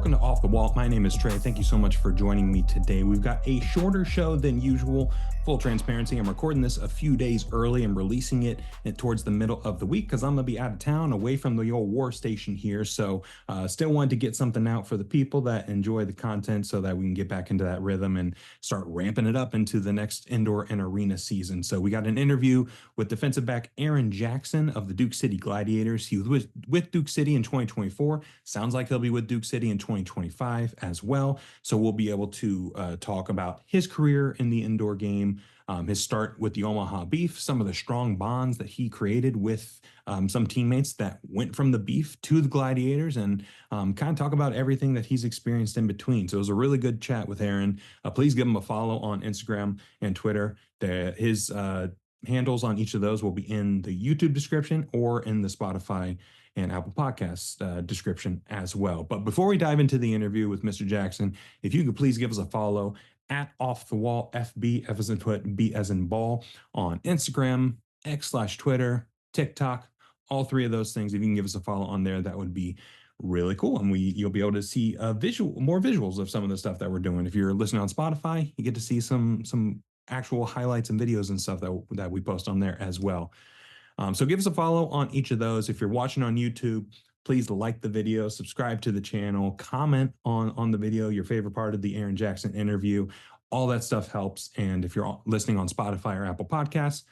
Welcome to Off the Wall. My name is Trey. Thank you so much for joining me today. We've got a shorter show than usual. Full transparency, I'm recording this a few days early and releasing it towards the middle of the week because I'm going to be out of town, away from the old war station here. So still wanted to get something out for the people that enjoy the content so that we can get back into that rhythm and start ramping it up into the next indoor and arena season. So we got an interview with defensive back Aaron Jackson of the Duke City Gladiators. He was with Duke City in 2024. Sounds like he'll be with Duke City in 2025 as well. So we'll be able to talk about his career in the indoor game, his start with the Omaha Beef, some of the strong bonds that he created with some teammates that went from the Beef to the Gladiators, and kind of talk about everything that he's experienced in between. So it was a really good chat with Aaron. Please give him a follow on Instagram and Twitter. His handles on each of those will be in the YouTube description or in the Spotify and Apple Podcasts description as well. But before we dive into the interview with Mr. Jackson, if you could please give us a follow at Off the Wall FB, F as in foot, B as in ball, on Instagram, X/Twitter, TikTok, all three of those things. If you can give us a follow on there, that would be really cool. And you'll be able to see more visuals of some of the stuff that we're doing. If you're listening on Spotify, you get to see some actual highlights and videos and stuff that we post on there as well. So give us a follow on each of those. If you're watching on YouTube, please like the video, subscribe to the channel, comment on the video, your favorite part of the Aaron Jackson interview. All that stuff helps. And if you're listening on Spotify or Apple Podcasts,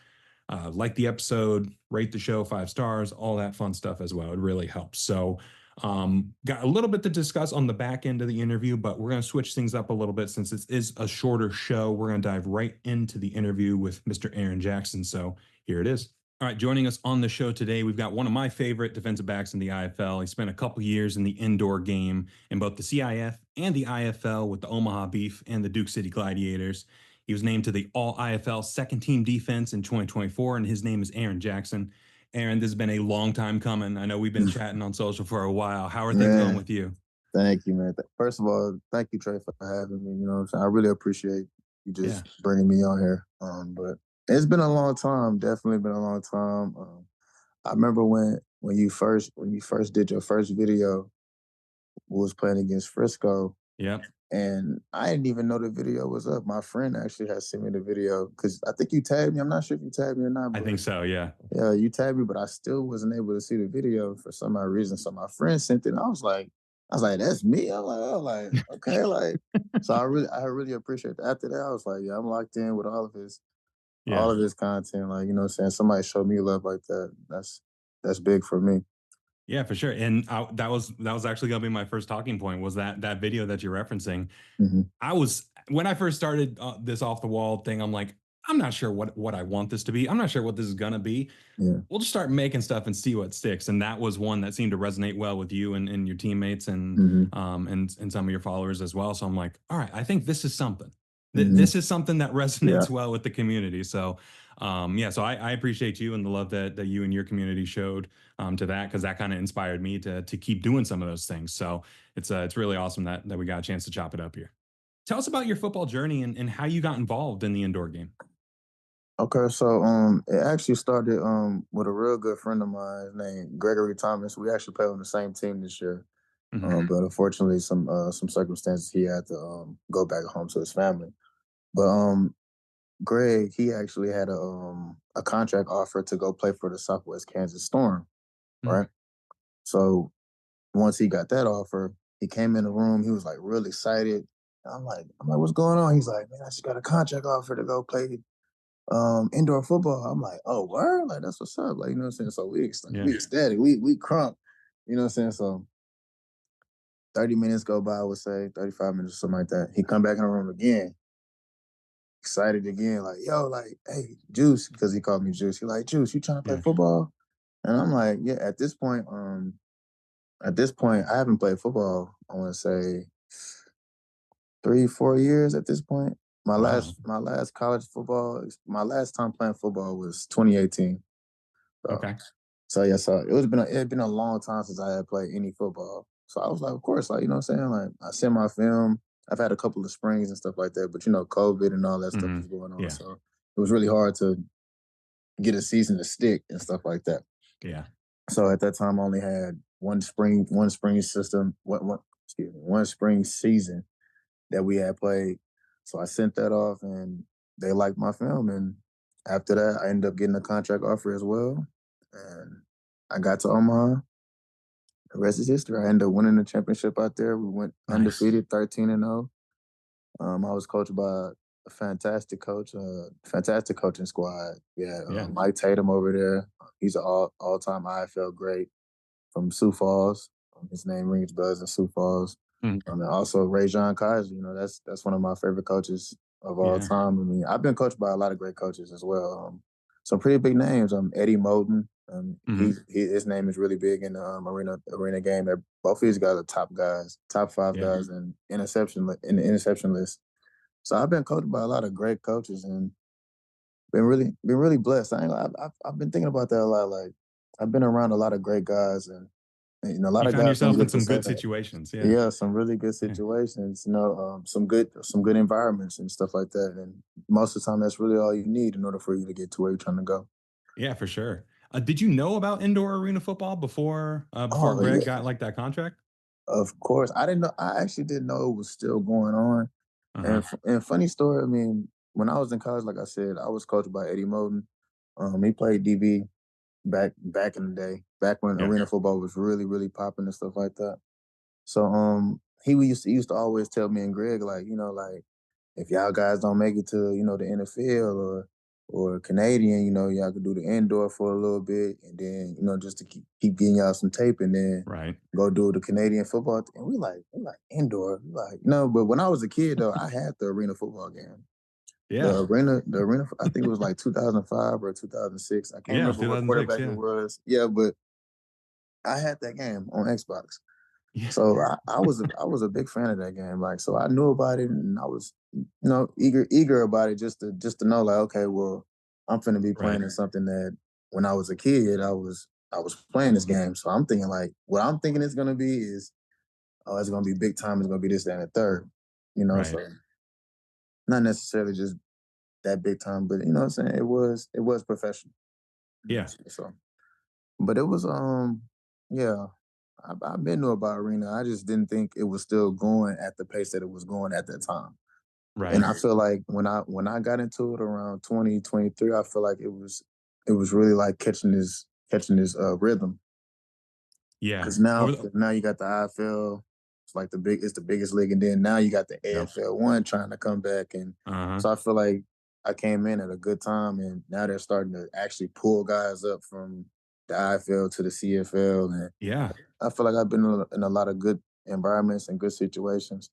like the episode, rate the show 5 stars, all that fun stuff as well. It really helps. So got a little bit to discuss on the back end of the interview, but we're going to switch things up a little bit since it is a shorter show. We're going to dive right into the interview with Mr. Aaron Jackson. So here it is. All right, joining us on the show today, we've got one of my favorite defensive backs in the IFL. He spent a couple years in the indoor game in both the CIF and the IFL with the Omaha Beef and the Duke City Gladiators. He was named to the All-IFL second team defense in 2024, and his name is Aaron Jackson. Aaron, this has been a long time coming. I know we've been chatting on social for a while. How are things going with you? Thank you, man. First of all, thank you, Trey, for having me. You know what I'm saying? I really appreciate you just bringing me on here. But it's been a long time. Definitely been a long time. I remember when you first did your first video, was playing against Frisco. Yep. And I didn't even know the video was up. My friend actually had sent me the video because I think you tagged me. I'm not sure if you tagged me or not. I think so, yeah. Yeah, you tagged me, but I still wasn't able to see the video for some odd reason. So my friend sent it, and I was like, that's me. I'm like, okay, like. So I really appreciate that. After that, I was like, yeah, I'm locked in with all of his content. Like, you know what I'm saying? Somebody showed me love like that. That's big for me. Yeah, for sure. And that was actually gonna be my first talking point, was that video that you're referencing. Mm-hmm. When I first started this Off the Wall thing, I'm like, I'm not sure what I want this to be. I'm not sure what this is gonna be. Yeah. We'll just start making stuff and see what sticks. And that was one that seemed to resonate well with you and your teammates and and some of your followers as well. So I'm like, all right, I think this is something. This is something that resonates well with the community. So so I appreciate you and the love that you and your community showed to that, because that kind of inspired me to keep doing some of those things. So it's really awesome that we got a chance to chop it up here. Tell us about your football journey and how you got involved in the indoor game. Okay, so it actually started with a real good friend of mine named Gregory Thomas. We actually played on the same team this year. But unfortunately some circumstances he had to go back home to his family. But Greg, he actually had a contract offer to go play for the Southwest Kansas Storm, right? So once he got that offer, he came in the room. He was like real excited. I'm like, what's going on? He's like, man, I just got a contract offer to go play indoor football. I'm like, oh, word? Like, that's what's up. Like, you know what I'm saying? So we ecstatic. We crunk. You know what I'm saying? So 30 minutes go by, I would say, 35 minutes or something like that. He come back in the room again, excited again, like, yo, like, hey, Juice, because he called me Juice. He like, Juice, you trying to play football? And I'm like, yeah, at this point, I haven't played football, I want to say 3-4 years at this point. My last college football, my last time playing football was 2018. So yeah, so it had been a long time since I had played any football. So I was like, of course, like, you know what I'm saying? Like, I sent my film. I've had a couple of springs and stuff like that, but you know, COVID and all that stuff was going on. Yeah. So it was really hard to get a season to stick and stuff like that. Yeah. So at that time I only had one spring system, excuse me, one spring season that we had played. So I sent that off, and they liked my film. And after that, I ended up getting a contract offer as well. And I got to Omaha. The rest is history. I ended up winning the championship out there. We went Nice. undefeated, 13-0. I was coached by a fantastic coaching squad. Yeah, Yeah. Mike Tatum over there. He's an all time IFL great from Sioux Falls. His name rings bells in Sioux Falls. Mhm. And also Ray John Kaiser. That's one of my favorite coaches of all Yeah. time. I mean, I've been coached by a lot of great coaches as well. Some pretty big names. Eddie Moulton. Mhm. His name is really big in the arena game. Both of these guys are top guys, top five Yeah. guys in the interception list. So I've been coached by a lot of great coaches and been really blessed. I've been thinking about that a lot. Like I've been around a lot of great guys and a lot You of found guys don't yourself in get to some say good that. situations. Yeah. Yeah, some really good Yeah. situations. Some good environments and stuff like that. And most of the time, that's really all you need in order for you to get to where you're trying to go. Yeah, for sure. Did you know about indoor arena football before Oh Greg yeah, got like that contract? of course. I didn't know. I actually didn't know it was still going on. Uh-huh. And funny story. I mean, when I was in college, like I said, I was coached by Eddie Moulton. He played DB back in the day, back when Yeah. arena football was really popping and stuff like that. So he used to always tell me and Greg like like if y'all guys don't make it to the NFL or Canadian, y'all could do the indoor for a little bit and then just to keep getting y'all some tape and then Right. go do the Canadian football. And we like indoor, we like no. But when I was a kid though, I had the arena football game. Yeah. The arena. I think it was like 2005 or 2006. I can't Yeah, it was remember what 2006. quarterback it Yeah. was. Yeah, but I had that game on Xbox. Yeah. So I was a big fan of that game. Like so I knew about it and I was eager about it just to know like okay well I'm finna be Right. playing in something that when I was a kid I was playing this game. So I'm thinking like what I'm thinking it's gonna be is oh it's gonna be big time. It's gonna be this that and the third. Right. So not necessarily just that big time, but you know what I'm saying it was professional. Yeah. So but it was yeah I been knew about arena. I just didn't think it was still going at the pace that it was going at that time. And Right. I feel like when I got into it around 2023, I feel like it was really like catching this rhythm. Yeah. Cause now, Over the 'cause now you got the IFL. It's the biggest league, and then now you got the Yep. AFL 1 trying to come back, and Uh-huh. so I feel like I came in at a good time, and now they're starting to actually pull guys up from the IFL to the CFL, and Yeah. I feel like I've been in a lot of good environments and good situations,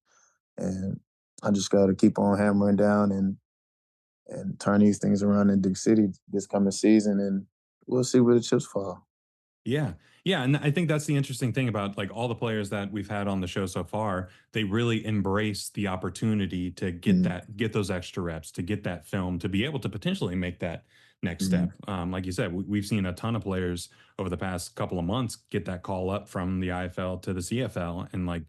and I just got to keep on hammering down and turn these things around in Duke City this coming season, and we'll see where the chips fall. Yeah. Yeah, and I think that's the interesting thing about like all the players that we've had on the show so far. They really embrace the opportunity to Mhm, get those extra reps, to get that film, to be able to potentially make that next mhm. step. Like you said, we've seen a ton of players over the past couple of months get that call up from the IFL to the CFL, and like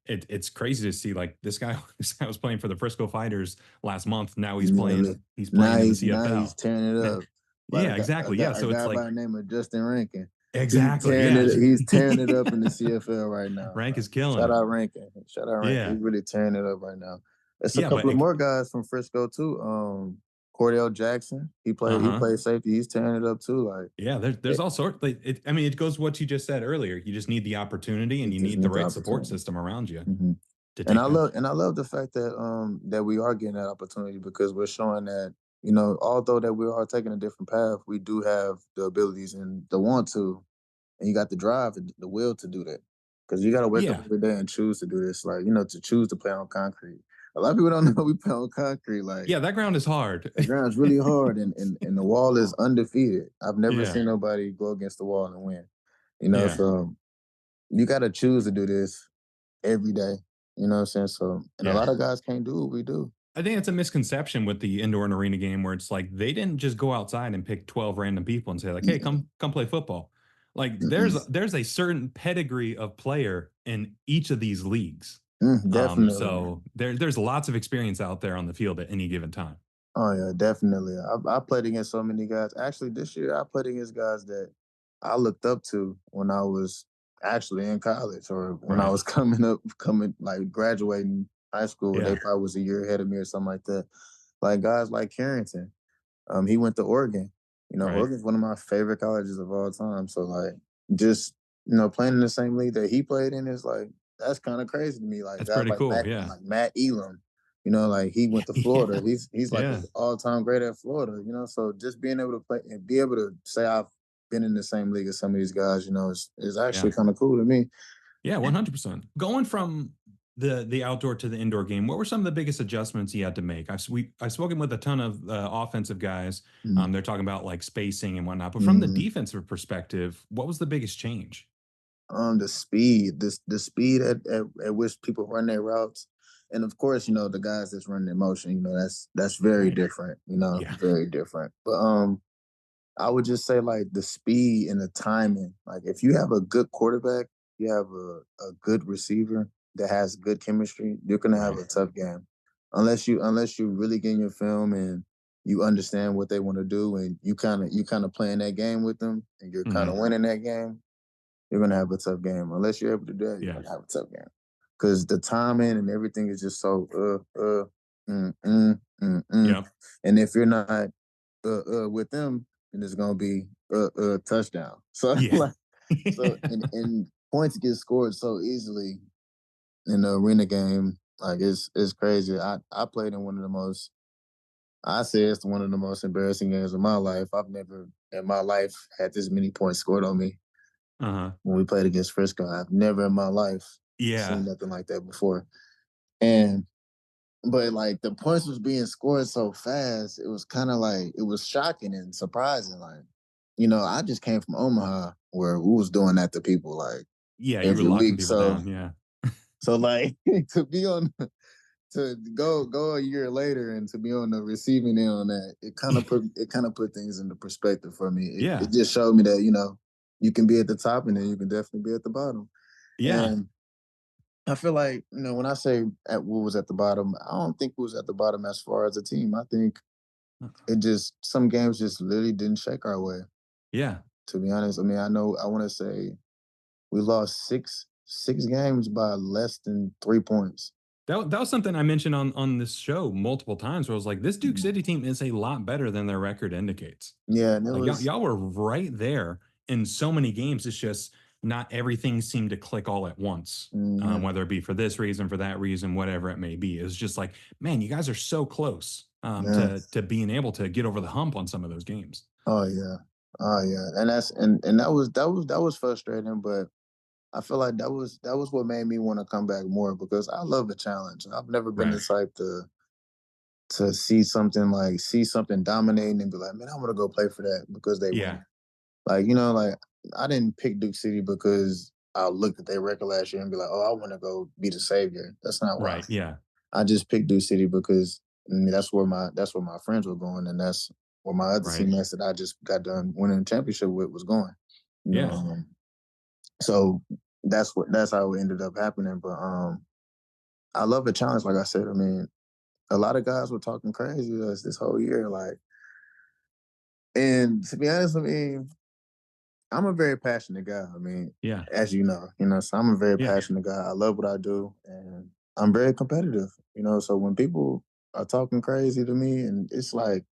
it's crazy to see like this guy this guy was playing for the Frisco Fighters last month. Now Yeah, look, he's now playing in the he's CFL. tearing it Now- up. By Yeah, exactly. Yeah, a so it's guy by like the name of Justin Rankin. exactly. Yeah. He's tearing it up in the CFL right now. Rank Like is killing shout it. out Rankin. Shout out Rankin. Yeah. He's really tearing it up right now. There's a Yeah, but couple of more guys from Frisco too. Cordell Jackson. He uh-huh. played safety. He's tearing it up too. Like Yeah, there's it, all sorts like I mean, it goes what you just said earlier. You just need the opportunity and it you just need the needs the right support opportunity. system around you Mhm. to And take that. I love the fact that we are getting that opportunity because we're showing that although that we are taking a different path, we do have the abilities and the want to, and you got the drive and the will to do that. Because you got to wake up Yeah. every day and choose to do this, like to choose to play on concrete. A lot of people don't know we play on concrete. Like Yeah, that ground is hard. the ground's really hard, and the wall is undefeated. I've never Yeah. seen nobody go against the wall and win. Yeah. So you got to choose to do this every day. You know what I'm saying? So, and a Yeah. lot of guys can't do what we do. I think it's a misconception with the indoor and arena game where it's like they didn't just go outside and pick 12 random people and say like, "Hey, Mm-mm, come play football." Like mm-mm. there's a certain pedigree of player in each of these leagues. Definitely. So there's lots of experience out there on the field at any given time. Oh yeah, definitely. I played against so many guys. Actually, this year I played against guys that I looked up to when I was actually in college or when I Right. was coming like graduating high school. They Yeah. probably was a year ahead of me or something like that. Like guys like Carrington, he went to Oregon. You know, Right. Oregon's one of my favorite colleges of all time. So like, just playing in the same league that he played in is like that's kind of crazy to me. Like That's guys pretty cool. Yeah. like Matt Elam, like he went to Florida. Yeah. He's like Yeah. an all time great at Florida. So just being able to play and be able to say I've been in the same league as some of these guys, is Yeah. actually kind of cool to me. Yeah, 100%. Going from the outdoor to the indoor game, what were some of the biggest adjustments you had to make? I've spoken with a ton of offensive guys. Mm-hmm. They're talking about like spacing and whatnot, but from the Mm-hmm. defensive perspective, what was the biggest change? The speed at which people run their routes, and of course, the guys that's running in motion. That's very Right. different. Yeah. Very different. But I would just say like the speed and the timing. Like if you have a good quarterback, you have a good receiver that has good chemistry, you're gonna have Right. a tough game. Unless you really get in your film and you understand what they want to do and you kind of playing that game with them and you're kind Hmm. of winning that game, you're gonna have a tough game. Unless you're able to do that, you're Yeah. gonna have a tough game. Because the timing and everything is just so mm. Yep. And if you're not with them, then it's gonna be touchdown. So Yeah. like and points get scored so easily in the arena game. Like it's crazy. I played in one of the most I say it's one of the most embarrassing games of my life. I've never in my life had this many points scored on me Uh-huh. when we played against Frisco. I've never in my life Yeah. seen nothing like that before. And but like the points was being scored so fast, it was kind of like it was shocking and surprising. Like, I just came from Omaha where we was doing that to people like Yeah, you were every locking week. people So down. Yeah. so like to be on to go a year later and to be on the receiving end on that, it kind of put things into perspective for me. It Yeah. just showed me that, you can be at the top and then you can definitely be at the bottom. Yeah. And I feel like, when I say at what was at the bottom, I don't think we was at the bottom as far as a team. I think it just some games just literally didn't shake our way, Yeah. to be honest. I mean, I want to say we lost six games by less than 3 points. That was something I mentioned on this show multiple times where I was like, this Duke Mhm. City team is a lot better than their record indicates. Yeah, and it Like y'all, was y'all were right there in so many games. It's just not everything seemed to click all at once. mhm, Whether it be for this reason, for that reason, whatever it may be. It's just like, man, you guys are so close yeah. to being able to get over the hump on some of those games. Oh yeah. Oh yeah. And that was frustrating, but I feel like that was what made me want to come back more because I love the challenge. I've never been the Right. type to see something dominating and be like, man, I want to go play for that because they Yeah. win. Like, I didn't pick Duke City because I looked at their record last year and be like, oh, I want to go be the savior. That's not why. Right. Yeah. I just picked Duke City because that's where my friends were going, and that's where my other Right. teammates that I just got done winning a championship with was going. You know, Yeah. um, so that's how it ended up happening. But I love the challenge. Like I said, I mean, a lot of guys were talking crazy to us this whole year. Like, and to be honest, I mean, I'm a very passionate guy. I mean, Yeah. as so I'm a very Yeah. passionate guy. I love what I do, and I'm very competitive. So when people are talking crazy to me, and it's like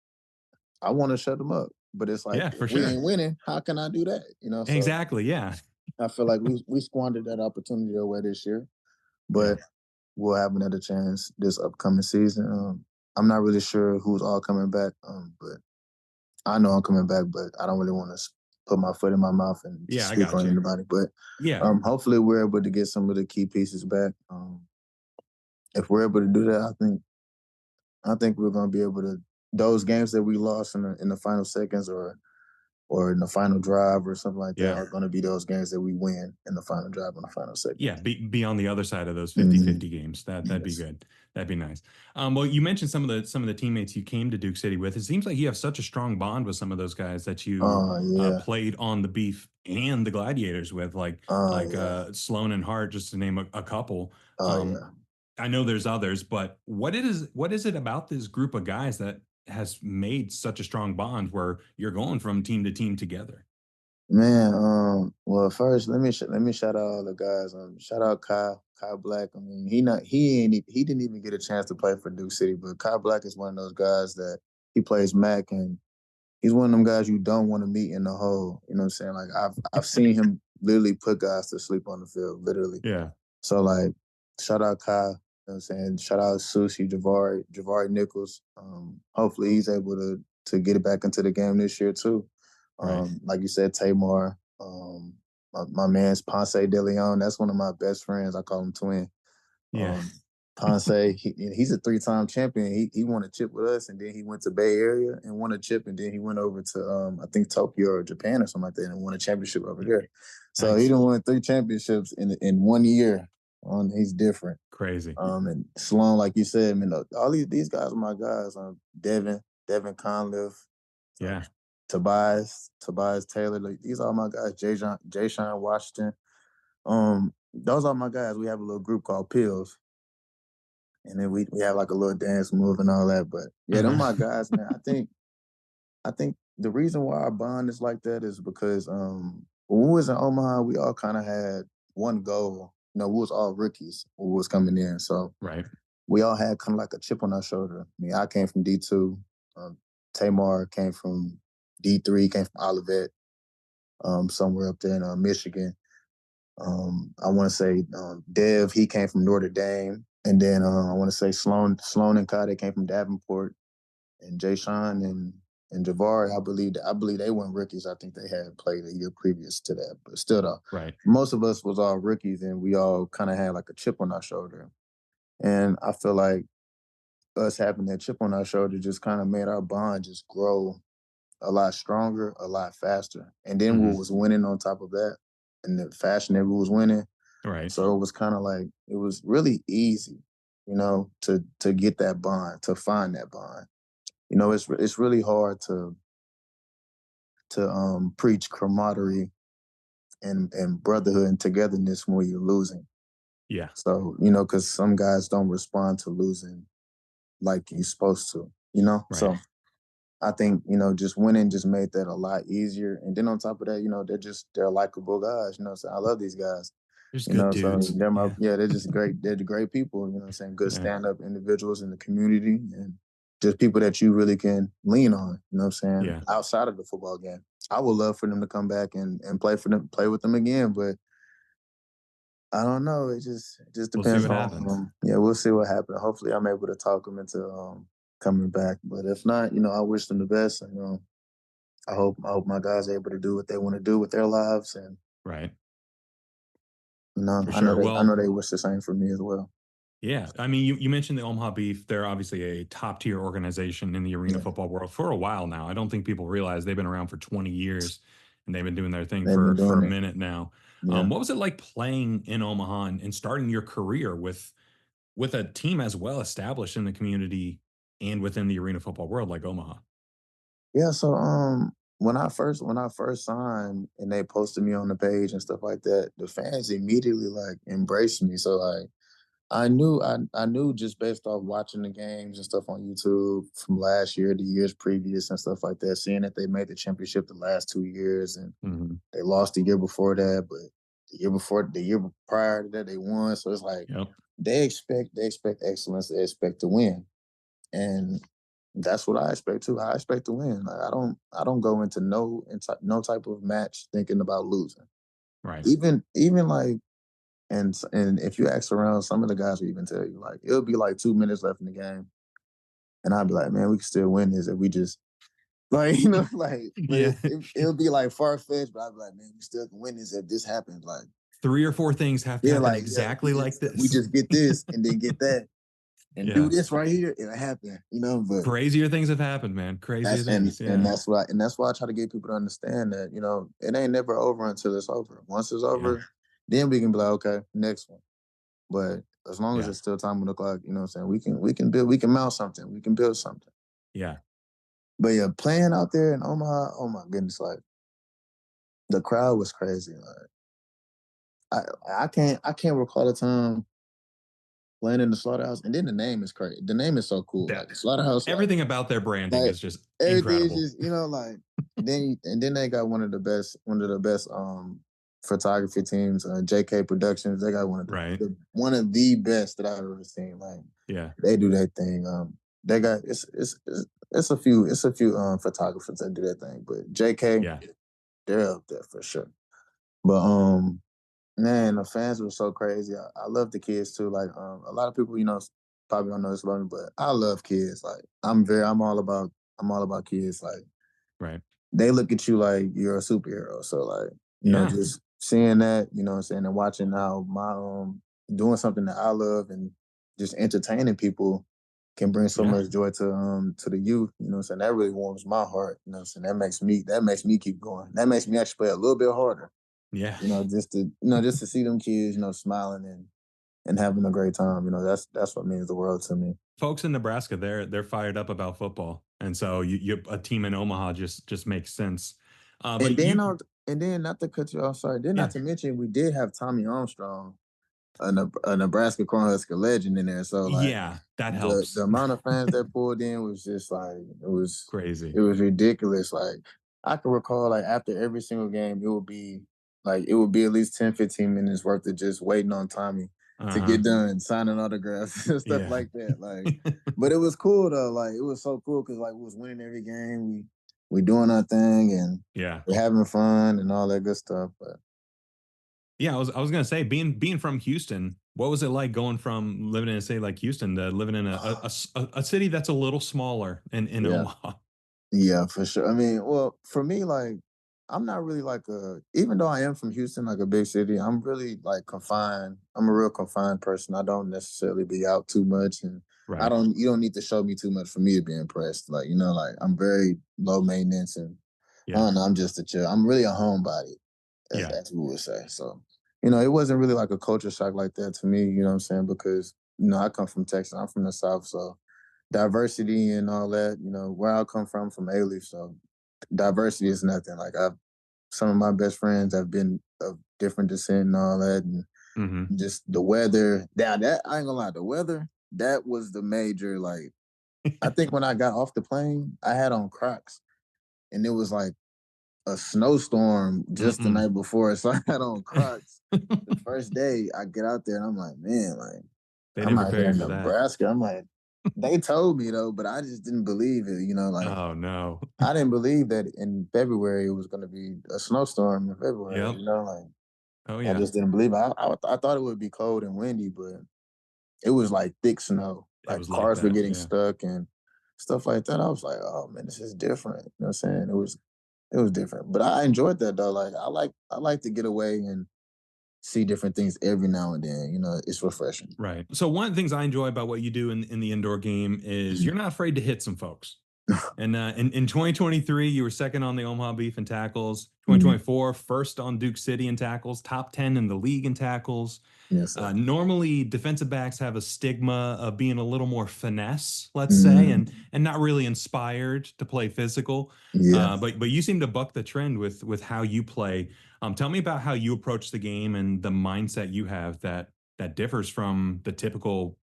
I want to shut them up, but it's like Yeah. if For we sure. ain't winning, how can I do that? So Exactly. Yeah. I feel like we squandered that opportunity away this year, Yeah. but we'll have another chance this upcoming season. I'm not really sure who's all coming back, but I know I'm coming back, but I don't really want to put my foot in my mouth and Yeah. just I speak got on you. anybody. But Yeah. hopefully, we're able to get some of the key pieces back. If we're able to do that, I think we're going to be able to those games that we lost in the final seconds or in the final drive or something like that Yeah. are going to be those games that we win in the final drive in the final Yeah, seconds. be on the other side of those Hmm. 50-50 games. That'd be Yes. good. That'd be nice. Well, you mentioned some of the teammates you came to Duke City with. It seems like you have such a strong bond with some of those guys that you Oh yeah. played on the Beef and the Gladiators with, like Oh like yeah. Sloan and Hart, just to name a couple. Oh Um, yeah. I know there's others, but what is it about this group of guys that has made such a strong bond where you're going from team to team together? Man, well, first let me shout out all the guys. Shout out Kyle Black. I mean, he didn't even get a chance to play for Duke City, but Kyle Black is one of those guys that he plays Mac, and he's one of them guys you don't want to meet in the hole. You know what I'm saying? Like I've seen him literally put guys to sleep on the field, literally. Yeah. So like, shout out Kyle. You know what I'm saying? Shout out Sushi, Javari Nichols. Hopefully he's able to get it back into the game this year too. Right. Like you said, Tamar. My man's Ponce De Leon. That's one of my best friends. I call him Twin. Yeah. Um, Ponce, he's a three-time champion. He won a chip with us, and then he went to Bay Area and won a chip, and then he went over to I think Tokyo or Japan or something like that, and won a championship over there. So he Nice. done won three championships in 1 year. He's different. Crazy. And Sloan, like you said, I mean, all these guys are my guys. Devin Conliffe, um, Yeah. Tobias Taylor. Like, these are my guys. Jay Sean Washington. Those are my guys. We have a little group called Pills, and then we have like a little dance move and all that. But yeah, them my Uh-huh. guys, man. I think the reason why our bond is like that is because when we was in Omaha, we all kind of had one goal. You know, we was all rookies who was coming in, so Right. we all had kind of like a chip on our shoulder. I mean, I came from D2. Um, Tamar came from D3, came from Olivet, somewhere up there in Michigan. I want to say Dev, he came from Notre Dame, and then I want to say Sloan and Kai, they came from Davenport, and Jay Sean and Javari, I believe they weren't rookies. I think they had played a year previous to that, but still, though, Right. most of us was all rookies, and we all kind of had like a chip on our shoulder. And I feel like us having that chip on our shoulder just kind of made our bond just grow a lot stronger, a lot faster. And then we Hmm. was winning on top of that, and the fashion that we was winning. Right. So it was kind of like it was really easy, to get that bond, to find that bond. It's really hard to preach camaraderie and brotherhood and togetherness when you're losing. Yeah. So because some guys don't respond to losing like you're supposed to. Right. So I think, just winning just made that a lot easier. And then on top of that, they're likable guys. So I love these guys. There's good So dudes. they're Yeah. yeah, they're just great. They're the great people, saying good Yeah. stand-up individuals in the community, and just people that you really can lean on, Yeah. outside of the football game. I would love for them to come back and play with them again, but I don't know. It just We'll see depends what on happens. yeah, we'll see what happens. Hopefully I'm able to talk them into coming back. But if not, I wish them the best. I hope my guys are able to do what they want to do with their lives, and Right. For I know sure. Well, they wish the same for me as well. yeah. I mean, you mentioned the Omaha Beef. They're obviously a top tier organization in the arena Yeah, football world for a while now. I don't think people realize they've been around for 20 years and they've been doing their thing they've been for doing a it. minute now. Yeah. What was it like playing in Omaha and starting your career with a team as well established in the community and within the arena football world like Omaha? Yeah, so when I first signed and they posted me on the page and stuff like that, the fans immediately like embraced me. So like I knew just based off watching the games and stuff on YouTube from last year, the years previous and stuff like that, seeing that they made the championship the last 2 years, and Hmm. they lost the year before that, but the year prior to that they won. So it's like Yep. they expect excellence, they expect to win. And that's what I expect too. I expect to win. Like, I don't go into no type of match thinking about losing. Right. Even like and if you ask around, some of the guys will even tell you like it'll be like 2 minutes left in the game, and I'll be like, man, we can still win this if we just like like, but Yeah. it'll be like far fetched, but I'll be like, man, we still can win this if this happens. Like, Three or four things have to yeah, happen like yeah, exactly like if we this. just get this and then get that and do Yeah. this right here, it'll happen. But Crazier things have happened, man. Crazier things. Yeah. that's why I try to get people to understand that it ain't never over until it's over. Once it's Yeah. over, then we can be like, okay, next one. But as long as Yeah. there's still time on the clock, what I'm saying, we can mount something, we can build something. Yeah. But yeah, playing out there in Omaha, oh my goodness, like the crowd was crazy. Like I can't recall a time playing in the slaughterhouse, and then the name is crazy. The name is so cool, That like the slaughterhouse, everything about their branding like is just everything is incredible. just like then they got one of the best photography teams, JK Productions. They got Right. one of the best that I've ever seen. Like Yeah. they do that thing. They got it's a few photographers that do that thing, but JK, Yeah. they're up there for sure. But man, the fans were so crazy. I love the kids too. Like a lot of people, probably don't know this about me, but I love kids. Like I'm all about kids. Like Right. they look at you like you're a superhero. So like, Yeah. just seeing that, what I'm saying, and watching how my doing something that I love and just entertaining people can bring so Yeah. much joy to the youth, what I'm saying. That really warms my heart, what I'm saying. That makes me keep going. That makes me actually play a little bit harder, Yeah. just to see them kids, smiling and having a great time. That's what means the world to me. Folks in Nebraska, they're fired up about football, and so you a team in Omaha just makes sense. But And then you, on and then not to cut you off, sorry, then not yeah, to mention we did have Tommy Armstrong, a Nebraska Cornhusker legend in there. So like yeah, that the helps. amount of fans that pulled in was just like Crazy. it was ridiculous. Like I can recall like after every single game, it would be at least 10, 15 minutes worth of just waiting on Tommy to Uh-huh. get done, signing autographs and stuff Yeah. like that. Like, but it was cool though. Like it was so cool because like we was winning every game. We doing our thing and Yeah. we're having fun and all that good stuff. But Yeah, I was gonna say, being from Houston, what was it like going from living in a city like Houston to living in a city that's a little smaller in yeah. Omaha? Yeah, for sure. I mean, well, for me, like, I'm not really like even though I am from Houston, like a big city, I'm really like confined. I'm a real confined person. I don't necessarily be out too much. And Right. you don't need to show me too much for me to be impressed. Like, like I'm very low maintenance and I Yeah. don't know, I'm just a chill. I'm really a homebody, Yeah. as we would say. So, it wasn't really like a culture shock like that to me, you know what I'm saying? Because, I come from Texas, I'm from the South. So diversity and all that. Where I come from A-Leaf, so diversity is nothing. Like some of my best friends have been of different descent and all that, and Hmm. just the weather. Now that I ain't gonna lie, the weather that was the major. Like I think when I got off the plane, I had on Crocs, and it was like a snowstorm just the Mm-mm. night before, so I had on Crocs. The first day I get out there, and I'm like, man, like They I'm didn't out prepare here you in for that. Nebraska. I'm like, they told me though, but I just didn't believe it. Like Oh no. I didn't believe that in February it was going to be a snowstorm in February. Yep. Like Oh I yeah. just didn't believe it. I thought it would be cold and windy, but it was like thick snow. It Like was like cars were that. getting Yeah. stuck and stuff like that. I was like, oh man, this is different. You know what I'm saying? It was different, but I enjoyed that though. Like I like to get away and see different things every now and then. It's refreshing. Right. So one of the things I enjoy about what you do in the indoor game is you're not afraid to hit some folks. And in 2023, you were second on the Omaha Beef in tackles. Mhm. 2024, first on Duke City in tackles, top 10 in the league in tackles. Yes, sir. Normally, defensive backs have a stigma of being a little more finesse, let's say, Mhm. and not really inspired to play physical. Yeah. But you seem to buck the trend with how you play. Tell me about how you approach the game and the mindset you have that differs from the typical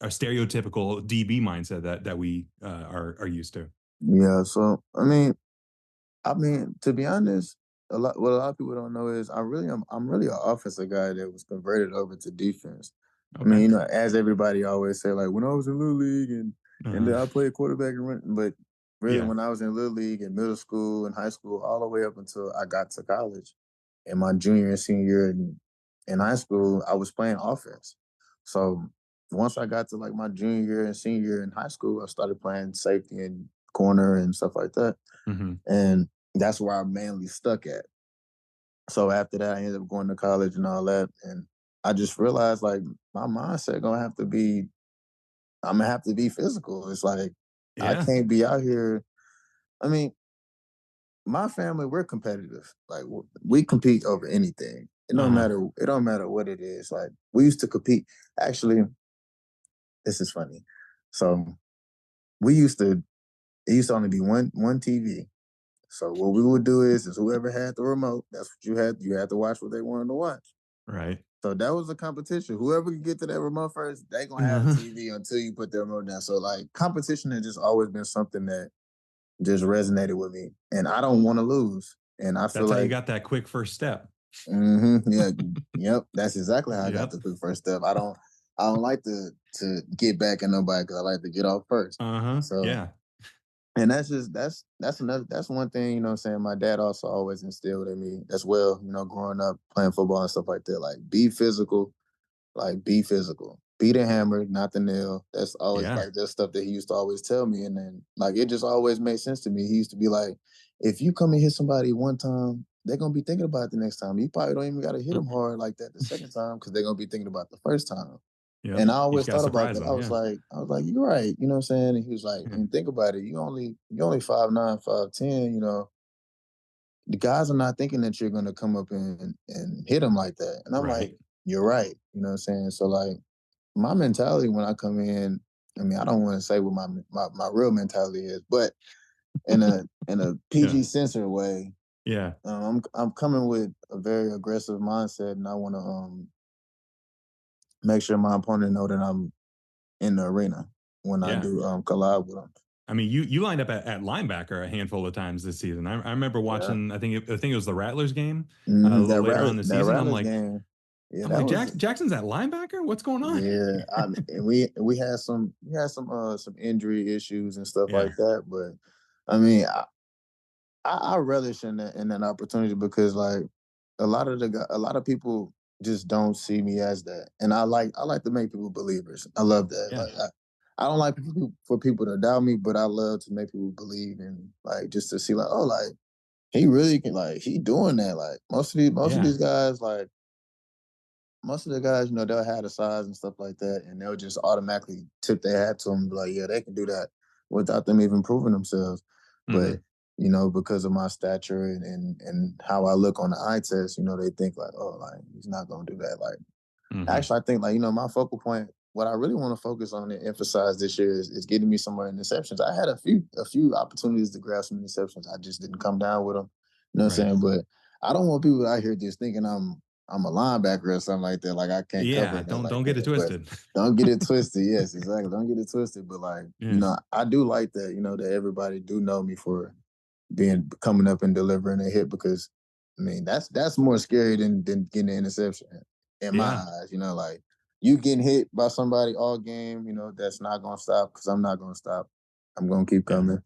or stereotypical DB mindset that we are used to. Yeah. So I mean, to be honest, what a lot of people don't know is I'm really an offensive guy that was converted over to defense. I mean, Okay. as everybody always say, like when I was in Little League and then Uh, I played quarterback and run, but really yeah. when I was in Little League and middle school and high school, all the way up until I got to college and my junior and senior year in high school, I was playing offense. So once I got to like my junior year and senior year in high school, I started playing safety and corner and stuff like that. Hmm. And that's where I mainly stuck at. So after that, I ended up going to college and all that. And I just realized like my mindset gonna have to be, I'm gonna have to be physical. It's like I Yeah. can't be out here. I mean, my family, we're competitive. Like we compete over anything. Uh-huh. It don't matter what it is. Like we used to compete. Actually, this is funny. So we used to it used to only be one TV. So what we would do is whoever had the remote, that's what you had. You had to watch what they wanted to watch. Right. So that was a competition. Whoever could get to that remote first, they gonna have the Uh-huh. TV until you put the remote down. So like competition has just always been something that just resonated with me, and I don't want to lose. And I feel That's how you like, got that quick first step. yeah, yep, that's exactly how I got Yep. the quick first step. I don't like to get back at nobody because I like to get off first. Uh-huh. So, Yeah. and that's one thing, you know what I'm saying, my dad also always instilled in me as well, growing up playing football and stuff like that. Like, be physical, like, be physical. Be the hammer, not the nail. That's always Yeah. like that's stuff that he used to always tell me. And then like it just always made sense to me. He used to be like, if you come and hit somebody one time, they're gonna be thinking about it the next time. You probably don't even gotta hit them hard like that the second time because they're gonna be thinking about the first time. Yep. And I You just always gotta thought about surprise that. them. Yeah. I was like, you're right. You know what I'm saying? And he was like, Yeah. and think about it. You only 5'9", 5'10", the guys are not thinking that you're gonna come up and hit them like that. And I'm like, Right. you're right. You know what I'm saying? So like my mentality when I come in, I mean, I don't want to say what my real mentality is, but in a Yeah. PG censor way, Yeah. I'm coming with a very aggressive mindset, and I want to make sure my opponent know that I'm in the arena when I Yeah. do collide with them. I mean, you lined up at linebacker a handful of times this season. I remember Yeah. watching. I think it was the Rattlers game a Hmm. little later on in the That season. I'm Rattlers like, game, yeah, I'm that like was Jackson's at linebacker. What's going on? yeah. And we had some injury issues and stuff like Yeah. that, but I mean, I relish in that opportunity because like a lot of people just don't see me as that, and I like to make people believers. I love that. Yeah. Like I don't like for people to doubt me, but I love to make people believe and like just to see like, oh, like he really can, like he doing that. Like most of Yeah. these guys, like most of the guys, they'll have the size and stuff like that, and they'll just automatically tip their hat to them, and be like, yeah, they can do that without them even proving themselves. But Hmm. because of my stature and how I look on the eye test, they think like, oh, like he's not gonna do that. Like, Hmm. actually, I think like my focal point. What I really want to focus on and emphasize this year is getting me some more interceptions. I had a few opportunities to grab some interceptions. I just didn't come down with them. You know what Right. I'm saying? But I don't want people out here just thinking I'm a linebacker or something like that. Like I can't cover Yeah. and nothing Don't like get it that. But twisted. don't get it twisted. Yes, exactly. Don't get it twisted. But like, Yeah. I do like that, that everybody do know me for being coming up and delivering a hit because I mean that's more scary than getting an interception in my Yeah. eyes. Like you getting hit by somebody all game, that's not gonna stop because I'm not gonna stop. I'm gonna keep Yeah. coming.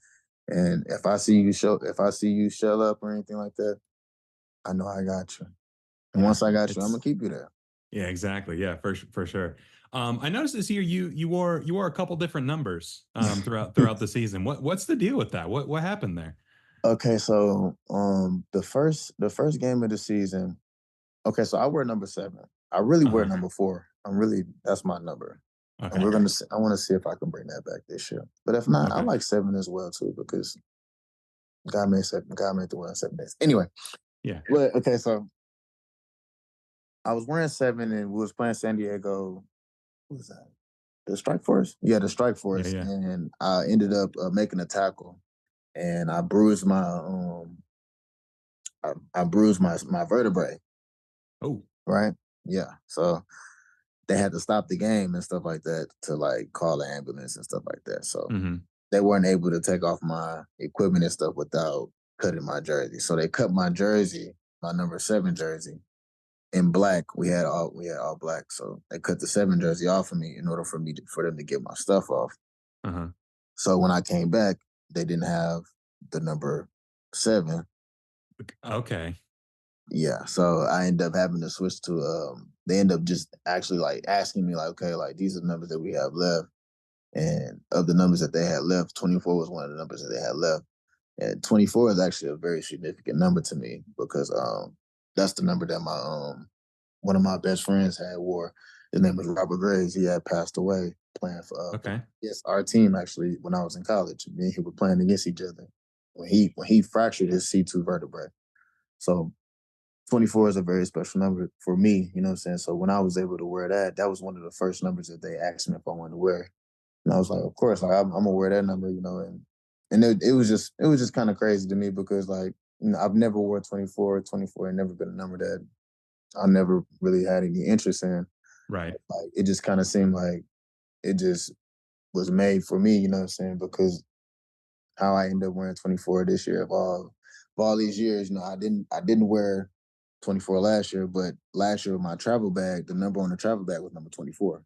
And if I see you shell up or anything like that, I know I got you. And Yeah. once I got you, I'm gonna It's keep you there. Yeah, exactly. Yeah, for sure. I noticed this year you wore a couple different numbers throughout the season. What's the deal with that? What happened there? Okay, so the first game of the season. Okay, so I wear number 7. I really wear Uh-huh. number 4. That's my number. And Okay. I wanna see if I can bring that back this year. But if not, I Okay. like 7 as well too because God made the world in 7 days. Anyway, Yeah. but okay, so I was wearing 7 and we was playing San Diego. What was that? The Strike Force? Yeah, the Strike Yeah. Force. Yeah. And I ended up making a tackle and I bruised my vertebrae, Oh. right? Yeah. So they had to stop the game and stuff like that to like call an ambulance and stuff like that. So Hmm. they weren't able to take off my equipment and stuff without cutting my jersey. So they cut my jersey, my number 7 jersey, in black. We had all black. So they cut the 7 jersey off of me in order for them to get my stuff off. Uh-huh. So when I came back, they didn't have the number 7. Okay. Yeah, so I end up having to switch to they end up just actually like asking me like, okay, like these are the numbers that we have left. And of the numbers that they had left, 24 was one of the numbers that they had left. And 24 is actually a very significant number to me because that's the number that my one of my best friends had wore. His name was Robert Graves. He had passed away playing for Okay. yes, our team actually when I was in college. Me and he were playing against each other when he fractured his C2 vertebrae. So 24 is a very special number for me, you know what I'm saying? So when I was able to wear that, that was one of the first numbers that they asked me if I wanted to wear. And I was like, of course, like I'm gonna wear that number, and it was just kind of crazy to me because like I've never wore 24. 24 had never been a number that I never really had any interest in. Right. Like it just kind of seemed like it just was made for me, you know what I'm saying? Because how I ended up wearing 24 this year of all these years. I didn't wear 24 last year, but last year with my travel bag, the number on the travel bag was number 24.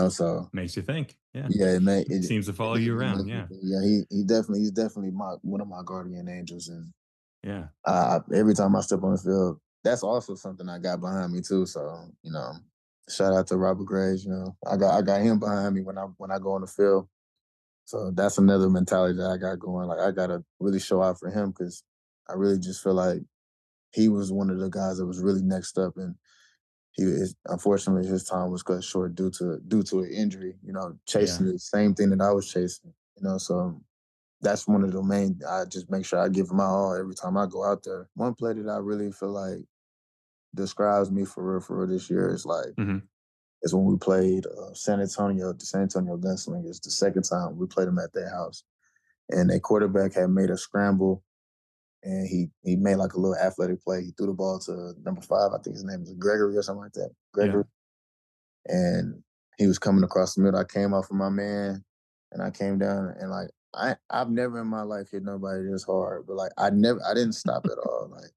So Makes you think. Yeah. yeah, it made it. Seems to It follow you definitely around. makes me Yeah. think. Yeah, he's definitely my one of my guardian angels, and Yeah. every time I step on the field, that's also something I got behind me too. So shout out to Robert Graves. I got him behind me when I go on the field. So that's another mentality that I got going. Like I gotta really show out for him because I really just feel like he was one of the guys that was really next up, and unfortunately his time was cut short due to an injury. Yeah. Chasing the same thing that I was chasing. So that's one of the main. I just make sure I give my all every time I go out there. One play that I really feel like describes me for real this year Hmm. is when we played the San Antonio Gunslingers. The second time we played them at their house, and their quarterback had made a scramble, and he made like a little athletic play. He threw the ball to number 5. I think his name is Gregory or something like that. Yeah. Gregory, and he was coming across the middle. I came off of my man, and I came down, and like I've never in my life hit nobody this hard, but like I didn't stop at all. Like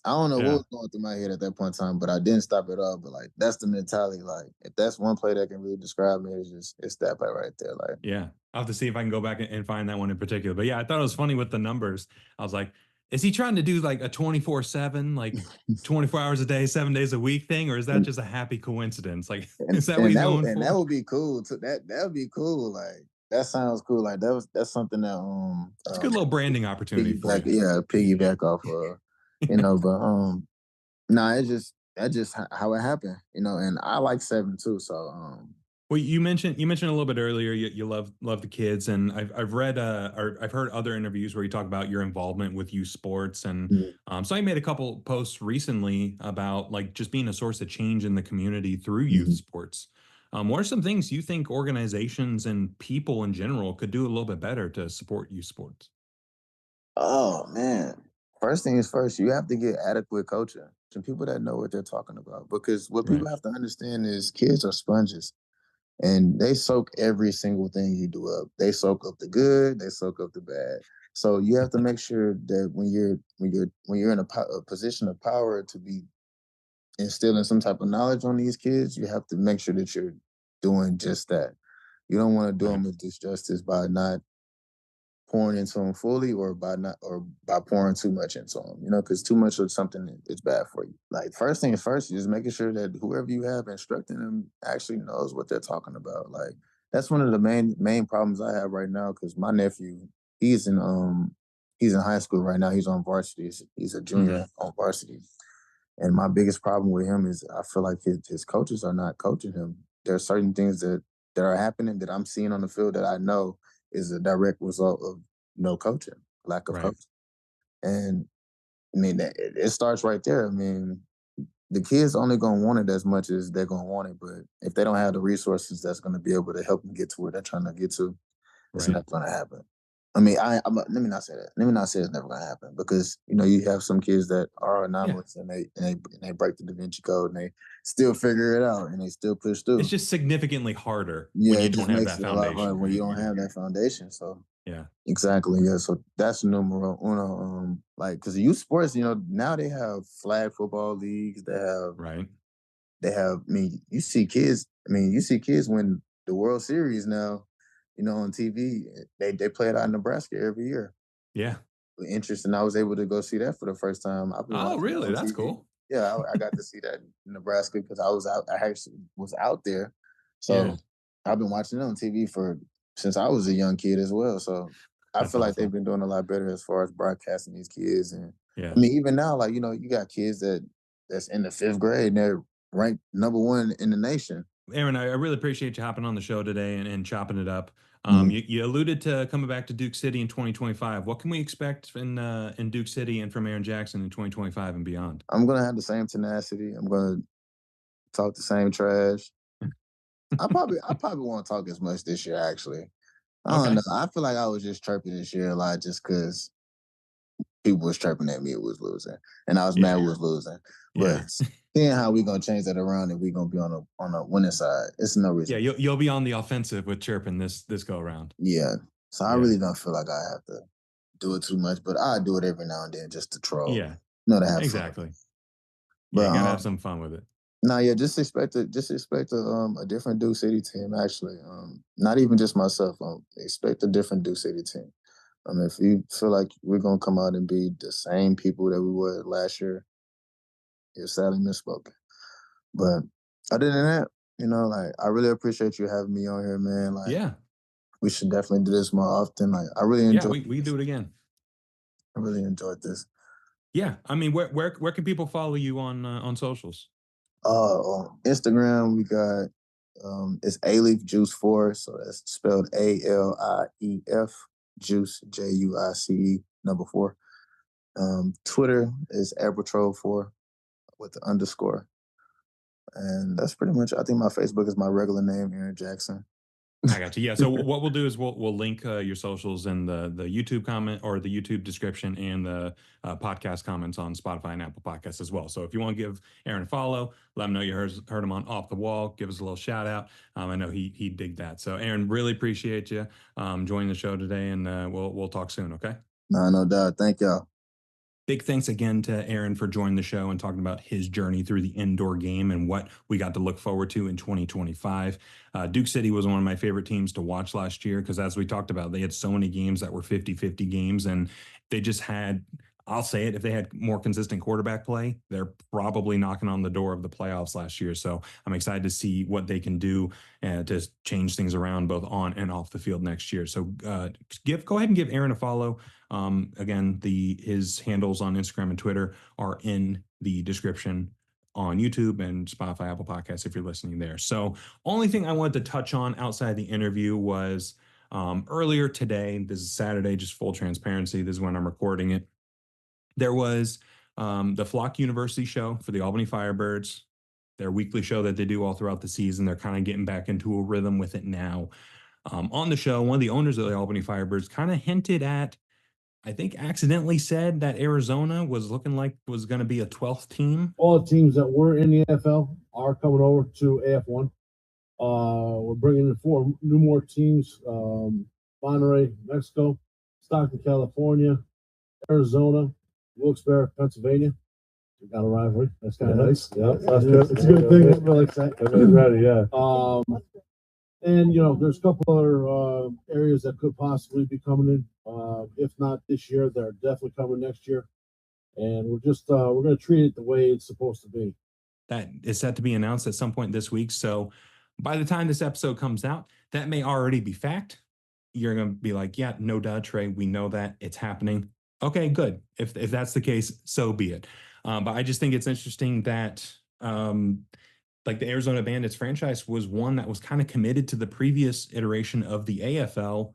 I don't know what Yeah. was going through my head at that point in time, but I didn't stop at all. But like that's the mentality. Like if that's one play that can really describe me, it's that play right there. Like Yeah. I'll have to see if I can go back and find that one in particular. But yeah, I thought it was funny with the numbers. I was like, is he trying to do like a 24/7, like 24 hours a day, 7 days a week thing? Or is that and just a happy coincidence? Like, and is that what and he's that going and for? that would be cool. That would be cool. Like that sounds cool. Like that's something that It's a good little branding opportunity for piggyback you. piggyback off Yeah. but no, it's just that's just how it happened. And I like 7 too. So Well, you mentioned a little bit earlier you love the kids, and I've read or I've heard other interviews where you talk about your involvement with youth sports, and mm, so I made a couple posts recently about like just being a source of change in the community through youth mhm. sports. What are some things you think organizations and people in general could do a little bit better to support youth sports? Oh man. First thing is first, you have to get adequate coaching. Some people that know what they're talking about. Because what Right. people have to understand is kids are sponges and they soak every single thing you do up. They soak up the good, they soak up the bad. So you have to make sure that when you're in a position of power to be instilling some type of knowledge on these kids, you have to make sure that you're doing just that. You don't want to do Right. them a disjustice by not pouring into them fully or by pouring too much into them, because too much of something is bad for you. Like first thing first, is making sure that whoever you have instructing them actually knows what they're talking about. Like that's one of the main problems I have right now because my nephew, he's in um he's in high school right now. He's on varsity. He's a junior Hmm. on varsity. And my biggest problem with him is I feel like his coaches are not coaching him. There are certain things that are happening that I'm seeing on the field that I know is a direct result of no coaching, lack of Right. coaching. And I mean, it starts right there. I mean, the kids only gonna want it as much as they're gonna want it, but if they don't have the resources that's gonna be able to help them get to where they're trying to get to, it's Right. not gonna happen. I mean, let me not say that. Let me not say it's never gonna happen because you have some kids that are Yeah. anomalous and they break the Da Vinci Code and they still figure it out and they still push It's through. just significantly harder when Yeah, you it don't just have makes that it a lot harder foundation, when you right? don't Yeah. have that foundation. So Yeah. exactly, yeah. So that's numero uno. Like because youth sports, now they have flag football leagues. Right. They have. I mean, you see kids. I mean, you see kids win the World Series now. On TV, they play it out in Nebraska every year. Yeah. Interesting. I was able to go see that for the first time. I've been Oh, watching it really? on That's TV. cool. Yeah, I got to see that in Nebraska because I was out. I actually was out there, Yeah. so I've been watching it on TV for since I was a young kid as well. So I That's feel like they've awesome. been doing a lot better as far as broadcasting these kids. And I Yeah. mean, even now, like you got kids that's in the 5th grade and they're ranked number one in the nation. Aaron, I really appreciate you hopping on the show today and chopping it up. Mhm. You alluded to coming back to Duke City in 2025. What can we expect in Duke City and from Aaron Jackson in 2025 and beyond? I'm gonna have the same tenacity. I'm gonna talk the same trash. I probably won't talk as much this year. Actually, I don't know. Okay. I feel like I was just chirping this year a lot just because people was chirping at me it was losing, and I was mad Yeah. we was losing. But Yeah. seeing how we gonna change that around and we gonna be on a winning side, it's no Yeah. reason. You'll be on the offensive with chirping this go around. Yeah, So I Yeah. really don't feel like I have to do it too much, but I do it every now and then just to troll, Yeah. to have fun. Exactly. Yeah, But you gotta have some fun with it. no, yeah, just expect a different Duke City team actually. Not even just myself. Expect a different Duke City team. If you feel like we're gonna come out and be the same people that we were last year, you're sadly misspoken. But other than that, like I really appreciate you having me on here, man. Like Yeah. we should definitely do this more often. Like Yeah, we do it again. I really enjoyed this. Yeah. I mean, where can people follow you on socials? On Instagram, we got it's Alief Juice 4, so that's spelled ALIEF Juice JUICE number 4. Twitter is Airpatrol 4 with the underscore, and that's pretty much. I think my Facebook is my regular name, Aaron Jackson. I got you. Yeah. So what we'll do is we'll link your socials in the YouTube comment or the YouTube description and the podcast comments on Spotify and Apple Podcasts as well. So if you want to give Aaron a follow, let him know you heard him on Off the Wall. Give us a little shout out. I know he dig that. So Aaron, really appreciate you joining the show today, and we'll talk soon. Okay. Nah, no doubt. Thank y'all. Big thanks again to Aaron for joining the show and talking about his journey through the indoor game and what we got to look forward to in 2025. Duke City was one of my favorite teams to watch last year because, as we talked about, they had so many games that were 50-50 games, and they just had, I'll say it, if they had more consistent quarterback play, they're probably knocking on the door of the playoffs last year. So I'm excited to see what they can do to change things around both on and off the field next year. So go ahead and give Aaron a follow. Again, his handles on Instagram and Twitter are in the description on YouTube and Spotify, Apple Podcasts if you're listening there. So, only thing I wanted to touch on outside the interview was earlier today. This is Saturday, just full transparency. This is when I'm recording it. There was the Flock University show for the Albany Firebirds, their weekly show that they do all throughout the season. They're kind of getting back into a rhythm with it now. On the show, one of the owners of the Albany Firebirds kind of hinted at, I think accidentally said that Arizona was looking like was going to be a 12th team. All the teams that were in the NFL are coming over to AF1. We're bringing in 4 more teams: Monterey, Mexico; Stockton, California; Arizona; Wilkes-Barre, Pennsylvania. We got a rivalry. That's kind of nice. Yeah, that's good. It's a good thing. That's really exciting. Everybody's ready, yeah. And there's a couple other areas that could possibly be coming in. If not this year, they're definitely coming next year. And we're going to treat it the way it's supposed to be. That is set to be announced at some point this week. So by the time this episode comes out, that may already be fact. You're going to be like, yeah, no duh, Trey. We know that it's happening. Okay, good. If that's the case, so be it. But I just think it's interesting that like the Arizona Bandits franchise was one that was kind of committed to the previous iteration of the AFL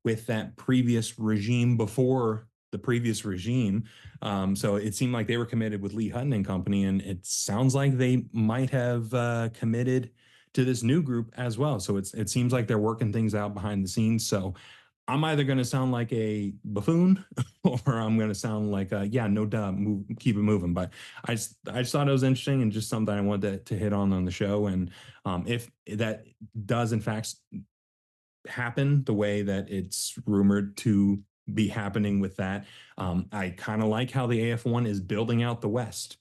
with that previous regime before the previous regime. So it seemed like they were committed with Lee Hutton and company, and it sounds like they might have committed to this new group as well. So it seems like they're working things out behind the scenes. So I'm either going to sound like a buffoon or I'm going to sound like, yeah, no duh, keep it moving. But I just thought it was interesting and just something I wanted to hit on the show. And if that does in fact happen the way that it's rumored to be happening with that, I kind of like how the AF1 is building out the West.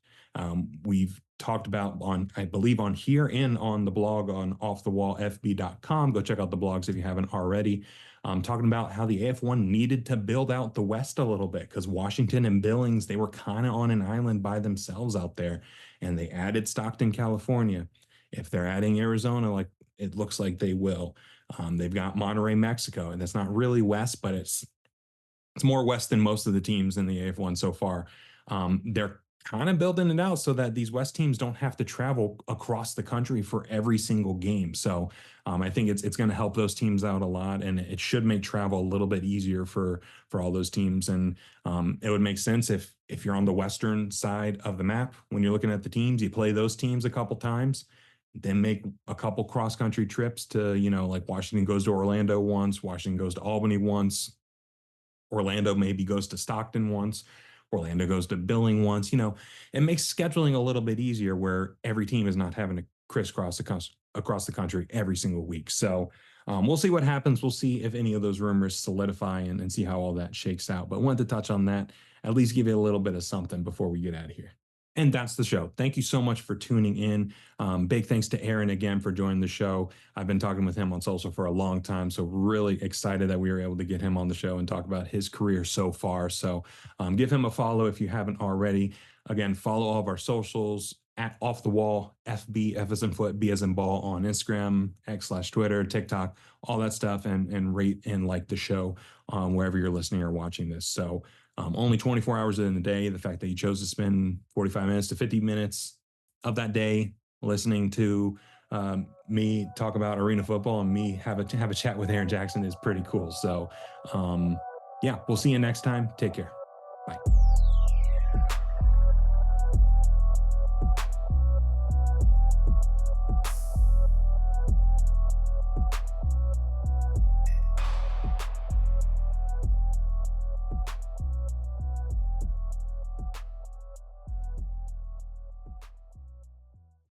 We've talked about I believe on here and on the blog on offthewallfb.com. Go check out the blogs if you haven't already. Talking about how the AF1 needed to build out the West a little bit because Washington and Billings, they were kind of on an island by themselves out there, and they added Stockton, California. If they're adding Arizona, like it looks like they will, they've got Monterey, Mexico, and that's not really West, but it's more West than most of the teams in the AF1 so far. They're kind of building it out so that these West teams don't have to travel across the country for every single game. So I think it's going to help those teams out a lot, and it should make travel a little bit easier for all those teams. And it would make sense if you're on the Western side of the map when you're looking at the teams, you play those teams a couple times, then make a couple cross country trips to, like Washington goes to Orlando once, Washington goes to Albany once, Orlando maybe goes to Stockton once, Orlando goes to Billing once. It makes scheduling a little bit easier where every team is not having to crisscross across the country every single week. So we'll see what happens. We'll see if any of those rumors solidify and see how all that shakes out. But wanted to touch on that, at least give you a little bit of something before we get out of here. And that's the show. Thank you so much for tuning in. Big thanks to Aaron again for joining the show. I've been talking with him on social for a long time, so really excited that we were able to get him on the show and talk about his career so far. So give him a follow if you haven't already. Again, follow all of our socials at Off the Wall, FB, F as in foot, B as in ball on Instagram, X/Twitter, TikTok, all that stuff, and rate and like the show wherever you're listening or watching this. So only 24 hours in the day. The fact that you chose to spend 45 minutes to 50 minutes of that day listening to me talk about arena football and me have a chat with Aaron Jackson is pretty cool. So yeah, we'll see you next time. Take care. Bye.